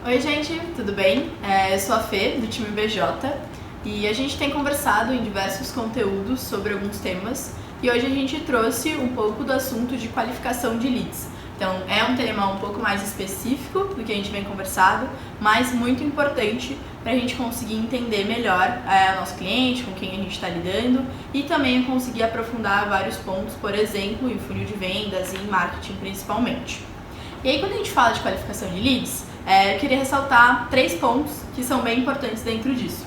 Oi gente, tudo bem? Eu sou a Fê, do time BJ, e a gente tem conversado em diversos conteúdos sobre alguns temas, e hoje a gente trouxe um pouco do assunto de qualificação de leads. Então é um tema um pouco mais específico do que a gente vem conversado, mas muito importante para a gente conseguir entender melhor o nosso cliente, com quem a gente está lidando, e também conseguir aprofundar vários pontos, por exemplo, em funil de vendas e em marketing principalmente. E aí quando a gente fala de qualificação de leads, eu queria ressaltar 3 pontos que são bem importantes dentro disso.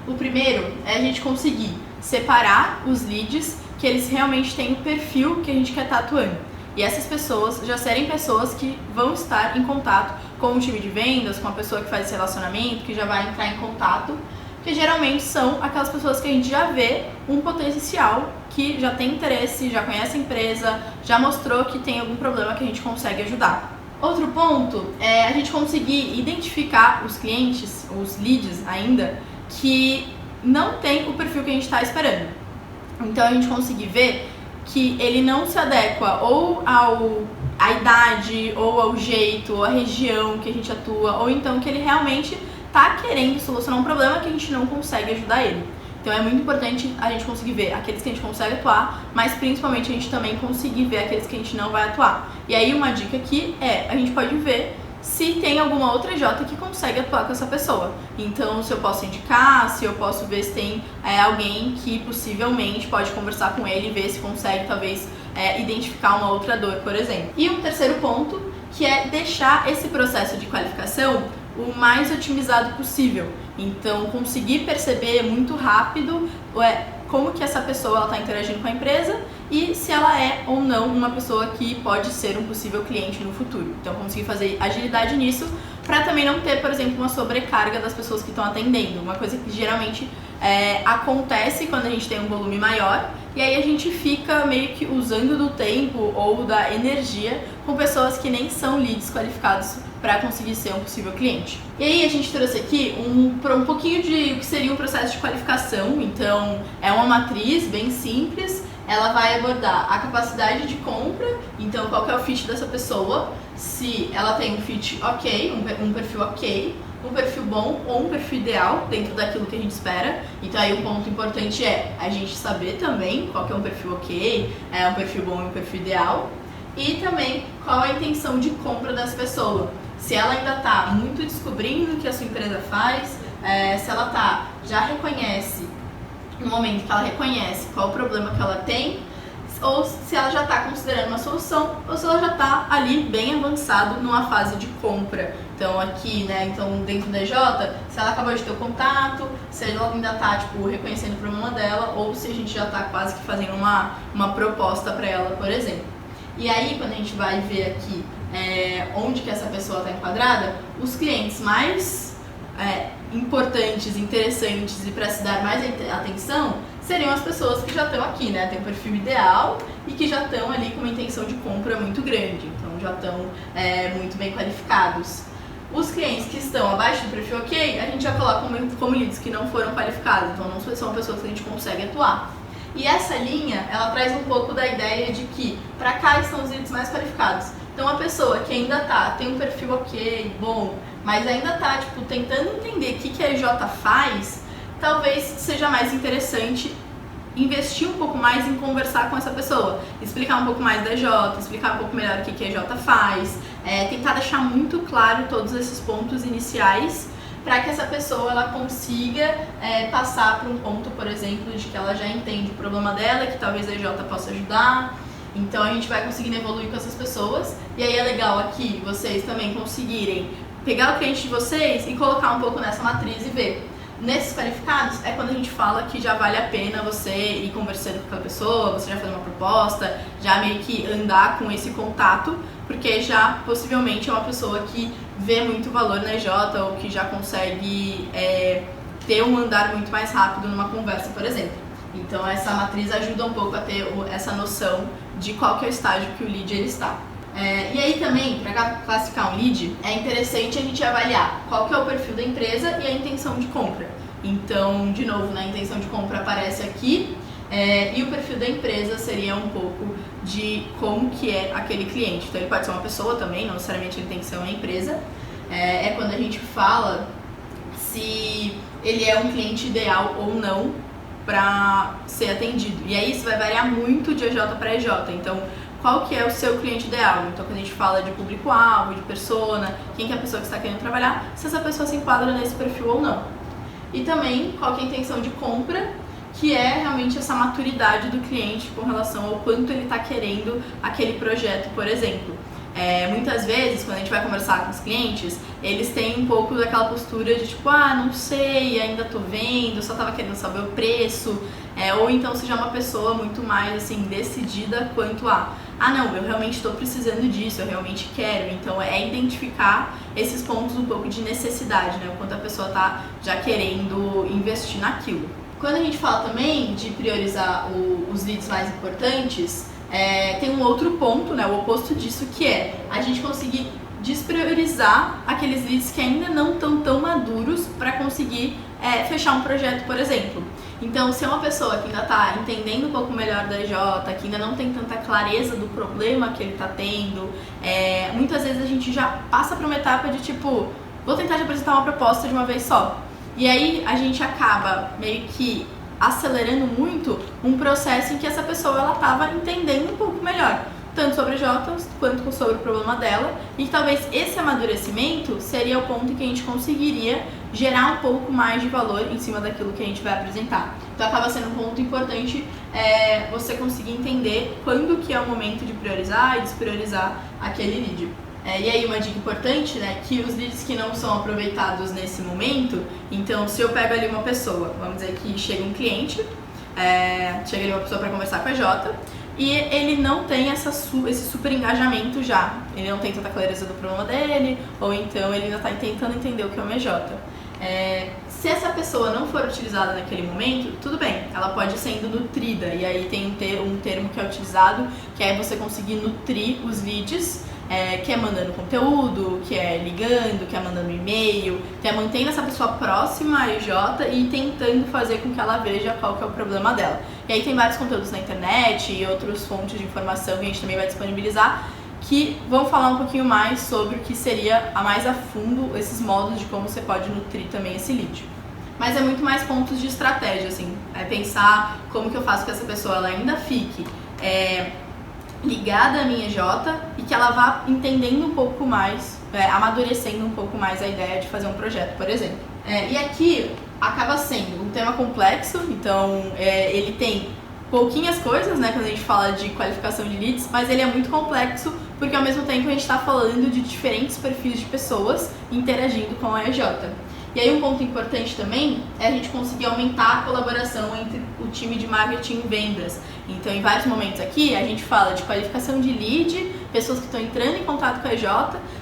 O primeiro é a gente conseguir separar os leads que eles realmente têm o perfil que a gente quer estar atuando. E essas pessoas já serem pessoas que vão estar em contato com o time de vendas, com a pessoa que faz esse relacionamento, que já vai entrar em contato, que geralmente são aquelas pessoas que a gente já vê um potencial, que já tem interesse, já conhece a empresa, já mostrou que tem algum problema que a gente consegue ajudar. Outro ponto é a gente conseguir identificar os clientes, os leads ainda, que não tem o perfil que a gente está esperando. Então a gente conseguir ver que ele não se adequa ou à idade, ou ao jeito, ou à região que a gente atua, ou então que ele realmente está querendo solucionar um problema que a gente não consegue ajudar ele. Então é muito importante a gente conseguir ver aqueles que a gente consegue atuar, mas principalmente a gente também conseguir ver aqueles que a gente não vai atuar. E aí uma dica aqui é, a gente pode ver se tem alguma outra J que consegue atuar com essa pessoa. Então se eu posso indicar, se eu posso ver se tem alguém que possivelmente pode conversar com ele e ver se consegue talvez identificar uma outra dor, por exemplo. E um terceiro ponto, que é deixar esse processo de qualificação o mais otimizado possível. Então, conseguir perceber muito rápido como que essa pessoa está interagindo com a empresa e se ela é ou não uma pessoa que pode ser um possível cliente no futuro. Então, conseguir fazer agilidade nisso para também não ter, por exemplo, uma sobrecarga das pessoas que estão atendendo. Uma coisa que geralmente acontece quando a gente tem um volume maior e aí a gente fica meio que usando do tempo ou da energia com pessoas que nem são leads qualificados para conseguir ser um possível cliente. E aí a gente trouxe aqui um pouquinho de o que seria um processo de qualificação. Então é uma matriz bem simples, ela vai abordar a capacidade de compra, então qual que é o fit dessa pessoa, se ela tem um fit ok, um perfil ok, um perfil bom ou um perfil ideal dentro daquilo que a gente espera. Então aí um ponto importante é a gente saber também qual que é um perfil ok, um perfil bom e um perfil ideal, e também qual a intenção de compra dessa pessoa. Se ela ainda está muito descobrindo o que a sua empresa faz, se ela já reconhece, no momento que ela reconhece qual o problema que ela tem, ou se ela já está considerando uma solução, ou se ela já está ali bem avançado numa fase de compra. Então aqui, então dentro da EJ, se ela acabou de ter o contato, se ela ainda está reconhecendo o problema dela, ou se a gente já está quase que fazendo uma proposta para ela, por exemplo. E aí, quando a gente vai ver aqui onde que essa pessoa está enquadrada, os clientes mais importantes, interessantes e para se dar mais atenção seriam as pessoas que já estão aqui, tem um perfil ideal e que já estão ali com uma intenção de compra muito grande, então já estão muito bem qualificados. Os clientes que estão abaixo do perfil ok, a gente já coloca como leads que não foram qualificados, então não são pessoas que a gente consegue atuar. E essa linha, ela traz um pouco da ideia de que para cá estão os leads mais qualificados. Então a pessoa que ainda tem um perfil ok, bom, mas ainda tentando entender o que a EJ faz, talvez seja mais interessante investir um pouco mais em conversar com essa pessoa, explicar um pouco mais da EJ, explicar um pouco melhor o que a EJ faz, tentar deixar muito claro todos esses pontos iniciais para que essa pessoa ela consiga passar para um ponto, por exemplo, de que ela já entende o problema dela, que talvez a EJ possa ajudar. Então a gente vai conseguindo evoluir com essas pessoas, e aí é legal aqui vocês também conseguirem pegar o cliente de vocês e colocar um pouco nessa matriz e ver. Nesses qualificados é quando a gente fala que já vale a pena você ir conversando com aquela pessoa, você já fazer uma proposta, já meio que andar com esse contato, porque já possivelmente é uma pessoa que vê muito valor na EJ ou que já consegue ter um andar muito mais rápido numa conversa, por exemplo. Então essa matriz ajuda um pouco a ter essa noção de qual que é o estágio que o lead ele está. E aí também, para classificar um lead, é interessante a gente avaliar qual que é o perfil da empresa e a intenção de compra. Então, de novo, a intenção de compra aparece aqui, e o perfil da empresa seria um pouco de como que é aquele cliente. Então ele pode ser uma pessoa também, não necessariamente ele tem que ser uma empresa. é quando a gente fala se ele é um cliente ideal ou não para ser atendido. E aí isso vai variar muito de EJ para EJ. Então, qual que é o seu cliente ideal? Então, quando a gente fala de público-alvo, de persona, quem que é a pessoa que está querendo trabalhar, se essa pessoa se enquadra nesse perfil ou não. E também, qual que é a intenção de compra, que é realmente essa maturidade do cliente com relação ao quanto ele está querendo aquele projeto, por exemplo. Muitas vezes, quando a gente vai conversar com os clientes, eles têm um pouco daquela postura de tipo, não sei, ainda tô vendo, só tava querendo saber o preço, ou então seja uma pessoa muito mais assim, decidida quanto não, eu realmente estou precisando disso, eu realmente quero. Então é identificar esses pontos um pouco de necessidade, né? O quanto a pessoa tá já querendo investir naquilo. Quando a gente fala também de priorizar os leads mais importantes, tem um outro ponto, né, o oposto disso, que é a gente conseguir despriorizar aqueles leads que ainda não estão tão maduros para conseguir fechar um projeto, por exemplo. Então, se é uma pessoa que ainda está entendendo um pouco melhor da EJ, que ainda não tem tanta clareza do problema que ele está tendo, muitas vezes a gente já passa para uma etapa de tipo, vou tentar te apresentar uma proposta de uma vez só. E aí a gente acaba meio que acelerando muito um processo em que essa pessoa ela estava entendendo um pouco melhor, tanto sobre Jotas quanto sobre o problema dela, e talvez esse amadurecimento seria o ponto em que a gente conseguiria gerar um pouco mais de valor em cima daquilo que a gente vai apresentar. Então acaba sendo um ponto importante você conseguir entender quando que é o momento de priorizar e despriorizar aquele lead. E aí uma dica importante, né, que os leads que não são aproveitados nesse momento, então se eu pego ali uma pessoa, vamos dizer que chega um cliente, chega ali uma pessoa para conversar com a Jota, e ele não tem esse super engajamento já, ele não tem tanta clareza do problema dele, ou então ele ainda está tentando entender o que é uma EJ. Se essa pessoa não for utilizada naquele momento, tudo bem, ela pode ir sendo nutrida, e aí tem um termo que é utilizado, que é você conseguir nutrir os leads, que é mandando conteúdo, que é ligando, que é mandando e-mail, que é mantendo essa pessoa próxima à EJ e tentando fazer com que ela veja qual que é o problema dela. E aí tem vários conteúdos na internet e outras fontes de informação que a gente também vai disponibilizar, que vão falar um pouquinho mais sobre o que seria mais a fundo esses modos de como você pode nutrir também esse lead. Mas é muito mais pontos de estratégia, assim, pensar como que eu faço que essa pessoa ela ainda fique ligada à minha EJ e que ela vá entendendo um pouco mais, amadurecendo um pouco mais a ideia de fazer um projeto, por exemplo. E aqui acaba sendo um tema complexo, então ele tem pouquinhas coisas, né, quando a gente fala de qualificação de leads, mas ele é muito complexo porque ao mesmo tempo a gente está falando de diferentes perfis de pessoas interagindo com a EJ. E aí um ponto importante também é a gente conseguir aumentar a colaboração entre o time de marketing e vendas. Então, em vários momentos aqui, a gente fala de qualificação de lead, pessoas que estão entrando em contato com a EJ,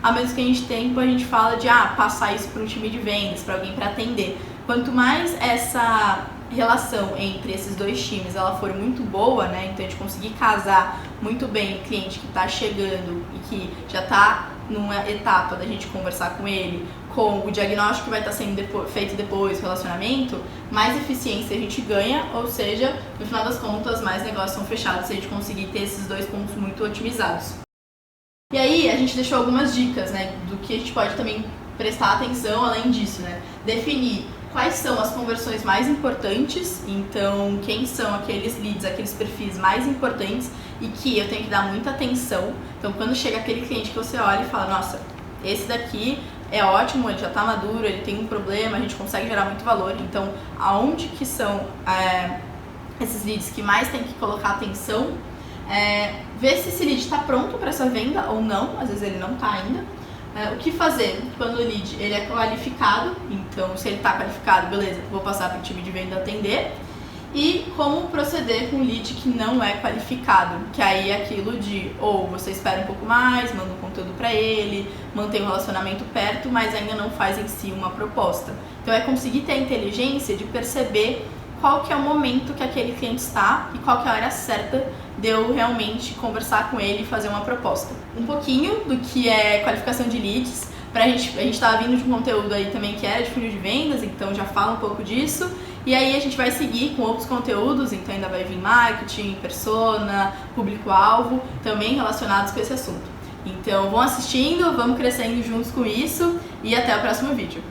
ao mesmo que a gente fala de passar isso para um time de vendas, para alguém para atender. Quanto mais essa relação entre esses dois times ela for muito boa, né? Então a gente conseguir casar muito bem o cliente que está chegando e que já está numa etapa da gente conversar com ele, com o diagnóstico que vai estar sendo feito depois, o relacionamento, mais eficiência a gente ganha, ou seja, no final das contas, mais negócios são fechados se a gente conseguir ter esses dois pontos muito otimizados. E aí a gente deixou algumas dicas, né, do que a gente pode também prestar atenção além disso, né? Definir quais são as conversões mais importantes, então quem são aqueles leads, aqueles perfis mais importantes e que eu tenho que dar muita atenção. Então quando chega aquele cliente que você olha e fala, nossa, esse daqui é ótimo, ele já está maduro, ele tem um problema, a gente consegue gerar muito valor. Então aonde que são esses leads que mais tem que colocar atenção, ver se esse lead está pronto para essa venda ou não, às vezes ele não está ainda. O que fazer quando o lead ele é qualificado, então se ele está qualificado, beleza, vou passar para o time de venda atender. E como proceder com o lead que não é qualificado, que aí é aquilo de ou você espera um pouco mais, manda um conteúdo para ele, mantém o relacionamento perto, mas ainda não faz em si uma proposta. Então é conseguir ter a inteligência de perceber qual que é o momento que aquele cliente está e qual que é a hora certa de eu realmente conversar com ele e fazer uma proposta. Um pouquinho do que é qualificação de leads, a gente estava vindo de um conteúdo aí também que era de funil de vendas, então já fala um pouco disso. E aí a gente vai seguir com outros conteúdos, então ainda vai vir marketing, persona, público-alvo, também relacionados com esse assunto. Então vão assistindo, vamos crescendo juntos com isso e até o próximo vídeo.